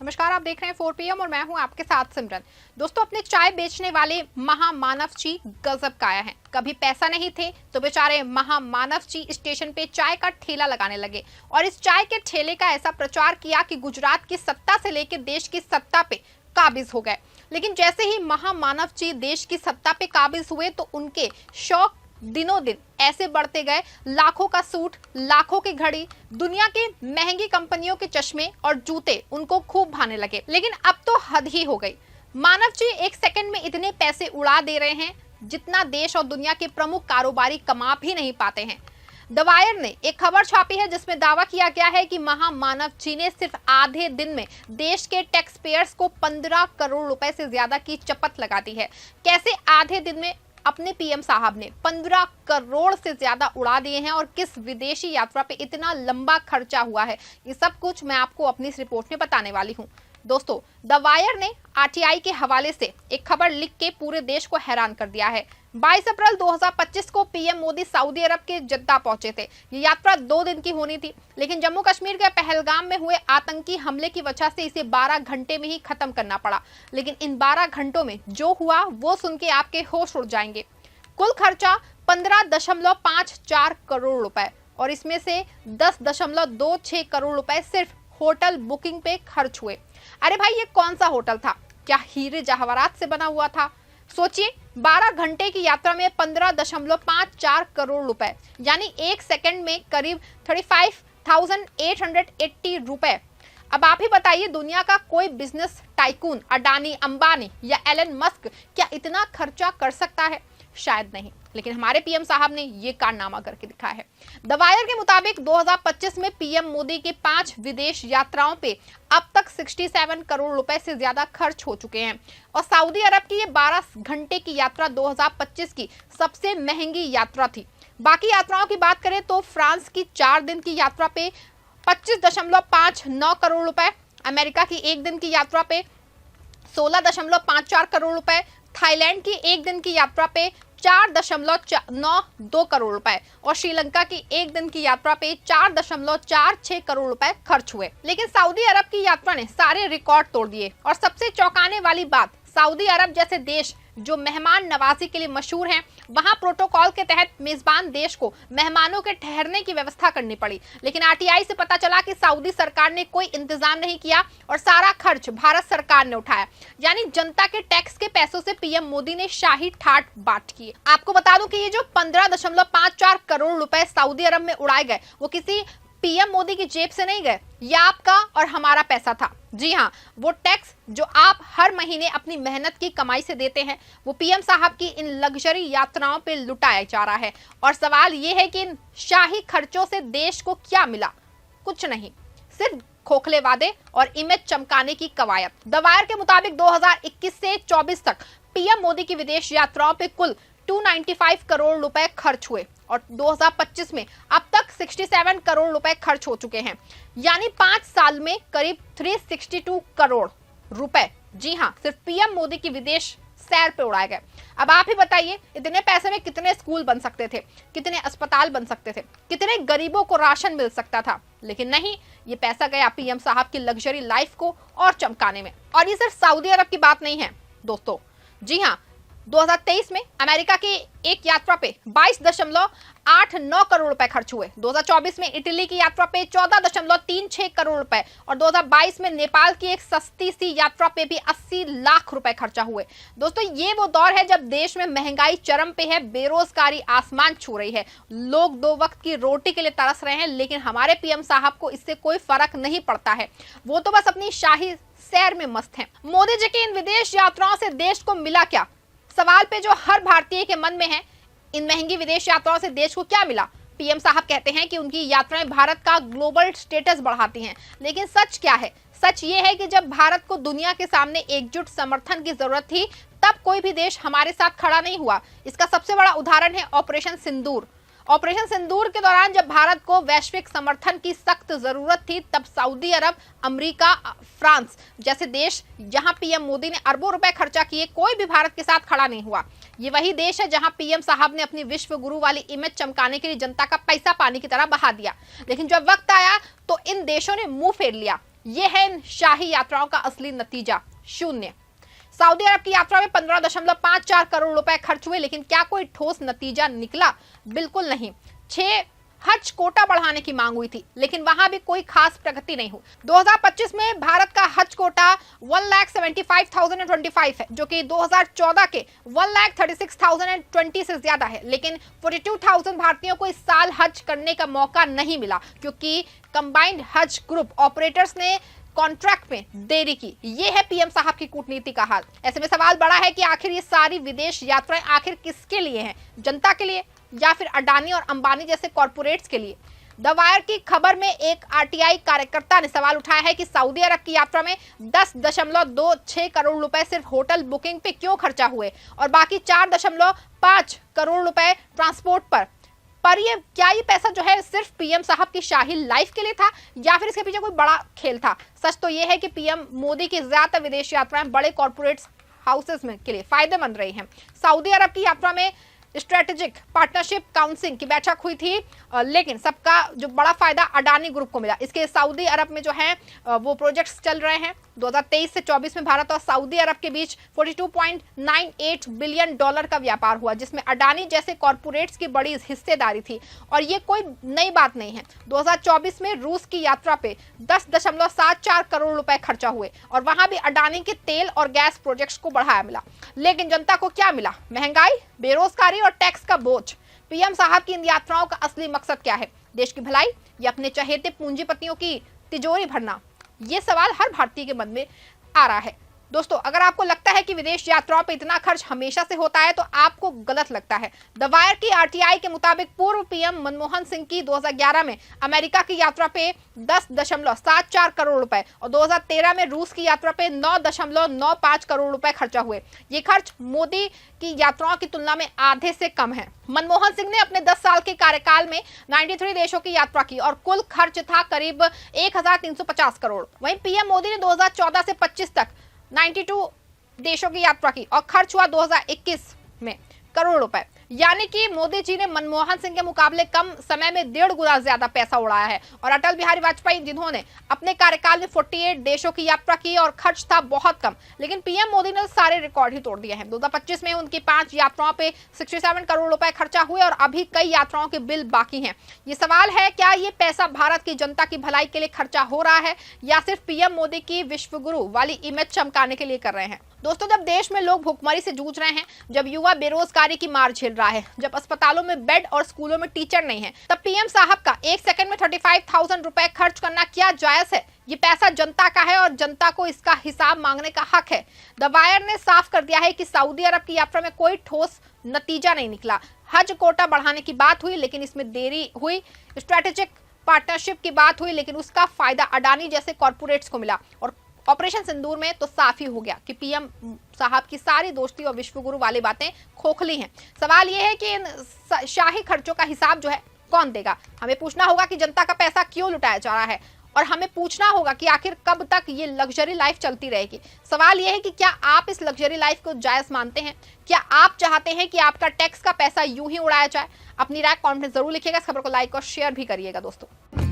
नमस्कार, आप देख रहे हैं 4 PM और मैं हूं आपके साथ सिमरन। दोस्तों, अपने चाय बेचने वाले महामानव जी गजब काया हैं। कभी पैसा नहीं थे तो बेचारे महामानव जी स्टेशन पे चाय का ठेला लगाने लगे और इस चाय के ठेले का ऐसा प्रचार किया कि गुजरात की सत्ता से लेकर देश की सत्ता पे काबिज हो गए। लेकिन जैसे ही महामानव जी देश की सत्ता पे काबिज हुए तो उनके शौक दिनों दिन ऐसे बढ़ते गए। लाखों का सूट, लाखों की घड़ी, दुनिया के महंगी कंपनियों के चश्मे और जूते उनको खूब भाने लगे। लेकिन अब तो हद ही हो गई। मानव जी एक सेकंड में इतने पैसे उड़ा दे रहे हैं जितना देश और दुनिया के प्रमुख कारोबारी कमा भी नहीं पाते हैं। द वायर ने एक खबर छापी है जिसमें दावा किया गया है कि महामानव जी ने सिर्फ आधे दिन में देश के टैक्स पेयर्स को 15 करोड़ रुपए से ज्यादा की चपत लगा दी है। कैसे आधे दिन में अपने पीएम साहब ने 15 करोड़ से ज्यादा उड़ा दिए हैं और किस विदेशी यात्रा पे इतना लंबा खर्चा हुआ है, ये सब कुछ मैं आपको अपनी इस रिपोर्ट में बताने वाली हूं। दोस्तों, द वायर ने आरटीआई के हवाले से एक खबर लिख के पूरे देश को हैरान कर दिया है। 22 अप्रैल 2025 को पीएम मोदी सऊदी अरब के जद्दा पहुंचे थे। ये यात्रा 2 दिन की होनी थी, लेकिन जम्मू कश्मीर के पहलगाम में हुए आतंकी हमले की वजह से इसे 12 घंटे में ही खत्म करना पड़ा। लेकिन इन 12 घंटों में जो हुआ वो सुन के आपके होश उड़ जाएंगे। कुल खर्चा 15.54 करोड़ रुपए और इसमें से 10.26 करोड़ रुपए सिर्फ होटल बुकिंग पे खर्च हुए। अरे भाई, ये कौन सा होटल था? क्या हीरे जवाहरात से बना हुआ था? सोचिए, 12 घंटे की यात्रा में 15.54 करोड़ रुपए, यानी एक सेकंड में करीब 35,880 रुपए। अब आप ही बताइए, दुनिया का कोई बिजनेस टाइकून अडानी, अंबानी या एलन मस्क क्या इतना खर्चा कर सकता है? शायद नहीं, लेकिन हमारे पीएम साहब ने ये कारनामा करके दिखाया है। द वायर के मुताबिक 2025 में पीएम मोदी के 5 विदेश यात्राओं पे अब तक 67 करोड़ रुपए से ज्यादा खर्च हो चुके हैं और सऊदी अरब की ये 12 घंटे की यात्रा 2025 की सबसे महंगी यात्रा थी। बाकी यात्राओं की बात करें तो फ्रांस की 4 दिन की यात्रा पे 25.59 करोड़ रुपए, अमेरिका की 1 दिन की यात्रा पे 16.54 करोड़ रुपए, थाईलैंड की 1 दिन की यात्रा पे 4.92 करोड़ रुपए और श्रीलंका की 1 दिन की यात्रा पे 4.46 करोड़ रुपए खर्च हुए। लेकिन सऊदी अरब की यात्रा ने सारे रिकॉर्ड तोड़ दिए और सबसे चौंकाने वाली बात, सऊदी अरब जैसे देश जो मेहमान नवाजी के लिए मशहूर हैं, वहां प्रोटोकॉल के तहत मेजबान देश को मेहमानों के ठहरने की व्यवस्था करनी पड़ी। लेकिन आरटीआई से पता चला कि सऊदी सरकार ने कोई इंतजाम नहीं किया और सारा खर्च भारत सरकार ने उठाया। यानी जनता के टैक्स के पैसों से पीएम मोदी ने शाही ठाट बाट किए। आपको बता दूं कि ये जो 15.54 करोड़ रुपए सऊदी अरब में उड़ाए गए, वो किसी पीएम मोदी की जेब से नहीं गए, ये आपका और हमारा पैसा था। जी हाँ, वो टैक्स जो आप हर महीने अपनी मेहनत की कमाई से देते हैं, वो पीएम साहब की इन लग्जरी यात्राओं पे लुटाया जा रहा है। और सवाल ये है कि इन शाही खर्चों से देश को क्या मिला? कुछ नहीं, सिर्फ खोखले वादे और इमेज चमकाने की कवायद। द वायर के मुताबिक 2021 से 24 तक पीएम मोदी की विदेश यात्राओं पे कुल 295 करोड़ रुपए खर्च हुए और 2025 में अब तक 67 करोड़ रुपए खर्च हो चुके हैं। यानी 5 साल में करीब 362 करोड़ रुपए, जी हाँ, सिर्फ पीएम मोदी की विदेश सैर पे उड़ाए गए। अब आप ही बताइए, इतने पैसे में कितने स्कूल बन सकते थे, कितने अस्पताल बन सकते थे, कितने गरीबों को राशन मिल सकता था? लेकिन नहीं, ये पैसा गया पीएम साहब की लग्जरी लाइफ को और चमकाने में। और ये सिर्फ सऊदी अरब की बात नहीं है दोस्तों, जी हाँ, 2023 में अमेरिका की एक यात्रा पे 22.89 करोड़ रुपए खर्च हुए। 2024 में इटली की यात्रा पे 14.36 करोड़ रुपए और 2022 में नेपाल की एक सस्ती सी यात्रा पे भी 80 लाख रुपए खर्चा हुए। दोस्तों, ये वो दौर है जब देश में महंगाई चरम पे है, बेरोजगारी आसमान छू रही है, लोग 2 वक्त की रोटी के लिए तरस रहे हैं। लेकिन हमारे पीएम साहब को इससे कोई फर्क नहीं पड़ता है, वो तो बस अपनी शाही सैर में मस्त हैं। मोदी जी की इन विदेश यात्राओं से देश को मिला क्या? सवाल पे जो हर भारतीय के मन में है, इन महंगी विदेश यात्राओं से देश को क्या मिला? पीएम साहब कहते हैं कि उनकी यात्राएं भारत का ग्लोबल स्टेटस बढ़ाती हैं। लेकिन सच क्या है? सच ये है कि जब भारत को दुनिया के सामने एकजुट समर्थन की जरूरत थी, तब कोई भी देश हमारे साथ खड़ा नहीं हुआ। इसका सबसे बड़ा उदाहरण है ऑपरेशन सिंदूर। ऑपरेशन सिंदूर के दौरान जब भारत को वैश्विक समर्थन की सख्त जरूरत थी, तब सऊदी अरब, अमेरिका, फ्रांस जैसे देश, जहां पीएम मोदी ने अरबों रुपए खर्चा किए, कोई भी भारत के साथ खड़ा नहीं हुआ। ये वही देश है जहां पीएम साहब ने अपनी विश्व गुरु वाली इमेज चमकाने के लिए जनता का पैसा पानी की तरह बहा दिया। लेकिन जब वक्त आया तो इन देशों ने मुंह फेर लिया ये है इन शाही यात्राओं का असली नतीजा, शून्य। सऊदी अरब की यात्रा में 15.54 करोड़ रुपए खर्च हुए, लेकिन क्या कोई ठोस नतीजा निकला? बिल्कुल नहीं। 6 हज कोटा बढ़ाने की मांग हुई थी, लेकिन वहां भी कोई खास प्रगति नहीं हुई। 2025 में भारत का हज कोटा 1,75,025 है, जो कि 2014 के 1,36,020 से ज्यादा है। लेकिन 42,000 भारतीयों को इस साल हज करने का मौका नहीं मिला, क्योंकि कंबाइंड हज ग्रुप ऑपरेटर्स ने कॉन्ट्रैक्ट में देरी की। ये है पीएम साहब की कूटनीति का हाल। ऐसे में सवाल बड़ा है कि आखिर ये सारी विदेश यात्राएं आखिर किसके लिए हैं? जनता के लिए या फिर अडानी और अंबानी जैसे कॉर्पोरेट्स के लिए? द वायर की खबर में एक आरटीआई कार्यकर्ता ने सवाल उठाया है कि सऊदी अरब की यात्रा में 10.26 करोड़ रुपए सिर्फ होटल बुकिंग पे क्यों खर्चा हुए और बाकी 4.5 करोड़ रुपए ट्रांसपोर्ट पर ये पैसा जो है सिर्फ पीएम साहब की शाही लाइफ के लिए था या फिर इसके पीछे कोई बड़ा खेल था? सच तो ये है कि पीएम मोदी की ज्यादातर विदेश यात्राएं बड़े कॉर्पोरेट हाउसेस में के लिए फायदेमंद रही हैं। सऊदी अरब की यात्रा में स्ट्रेटेजिक पार्टनरशिप काउंसिल की बैठक हुई थी, लेकिन सबका जो बड़ा फायदा अडानी ग्रुप को मिला। इसके सऊदी अरब में जो है वो प्रोजेक्ट्स चल रहे हैं। 2023 से 24 में भारत और सऊदी अरब के बीच 42.98 बिलियन डॉलर का व्यापार हुआ, जिसमें अडानी जैसे कॉर्पोरेट्स की बड़ी हिस्सेदारी थी। और ये कोई नई बात नहीं है। 2024 में रूस की यात्रा पे 10.74 करोड़ रुपए खर्चा हुए और वहां भी अडानी के तेल और गैस प्रोजेक्ट्स को बढ़ाया मिला। लेकिन जनता को क्या मिला? महंगाई, बेरोजगारी और टैक्स का बोझ। पीएम साहब की इन यात्राओं का असली मकसद क्या है? देश की भलाई या अपने चहेते पूंजीपतियों की तिजोरी भरना? ये सवाल हर भारतीय के मन में आ रहा है। दोस्तों, अगर आपको लगता है कि विदेश यात्राओं पर इतना खर्च हमेशा से होता है तो आपको गलत लगता है। द वायर की आरटीआई के मुताबिक पूर्व पीएम मनमोहन सिंह की 2011 में अमेरिका की यात्रा पे 10.74 करोड़ रुपए और 2013 में रूस की यात्रा पे 9.95 करोड़ रुपए खर्चा हुए। ये खर्च मोदी की यात्राओं की तुलना में आधे से कम है। मनमोहन सिंह ने अपने 10 साल के कार्यकाल में 93 देशों की यात्रा की और कुल खर्च था करीब 1,350 करोड़। वहीं पीएम मोदी ने 2014 से 25 तक 92 देशों की यात्रा की और खर्च हुआ 2021 में करोड़ रुपए। यानी कि मोदी जी ने मनमोहन सिंह के मुकाबले कम समय में 1.5 गुना ज्यादा पैसा उड़ाया है। और अटल बिहारी वाजपेयी, जिन्होंने अपने कार्यकाल में 48 देशों की यात्रा की और खर्च था बहुत कम, लेकिन पीएम मोदी ने सारे रिकॉर्ड ही तोड़ दिए हैं। 2025 में उनकी 5 यात्राओं पे 67 करोड़ रुपए खर्चा हुए और अभी कई यात्राओं के बिल बाकी हैं। ये सवाल है, क्या ये पैसा भारत की जनता की भलाई के लिए खर्चा हो रहा है या सिर्फ पीएम मोदी की विश्वगुरु वाली इमेज चमकाने के लिए कर रहे हैं? दोस्तों, जब देश में लोग भूखमरी से जूझ रहे हैं, जब युवा बेरोजगारी की मार झेल रहा है, जब अस्पतालों में बेड और स्कूलों में टीचर नहीं है, तब पीएम साहब का एक सेकंड में 35,000 रुपए खर्च करना क्या जायज है? ये पैसा जनता का है और जनता को इसका हिसाब मांगने का हक है। द वायर ने साफ कर दिया है कि सऊदी अरब की यात्रा में कोई ठोस नतीजा नहीं निकला। हज कोटा बढ़ाने की बात हुई, लेकिन इसमें देरी हुई। स्ट्रेटेजिक पार्टनरशिप की बात हुई, लेकिन उसका फायदा अडानी जैसे कॉर्पोरेट्स को मिला। और ऑपरेशन सिंदूर में तो साफ ही हो गया कि पीएम साहब की सारी दोस्ती और विश्वगुरु वाली बातें खोखली हैं। सवाल यह है कि इन शाही खर्चों का हिसाब जो है कौन देगा? हमें पूछना होगा कि जनता का पैसा क्यों लुटाया जा रहा है और हमें पूछना होगा कि आखिर कब तक ये लग्जरी लाइफ चलती रहेगी। सवाल यह है कि क्या आप इस लग्जरी लाइफ को जायज मानते हैं? क्या आप चाहते हैं कि आपका टैक्स का पैसा यूं ही उड़ाया जाए? अपनी राय कमेंट में जरूर लिखिएगा। इस खबर को लाइक और शेयर भी करिएगा दोस्तों।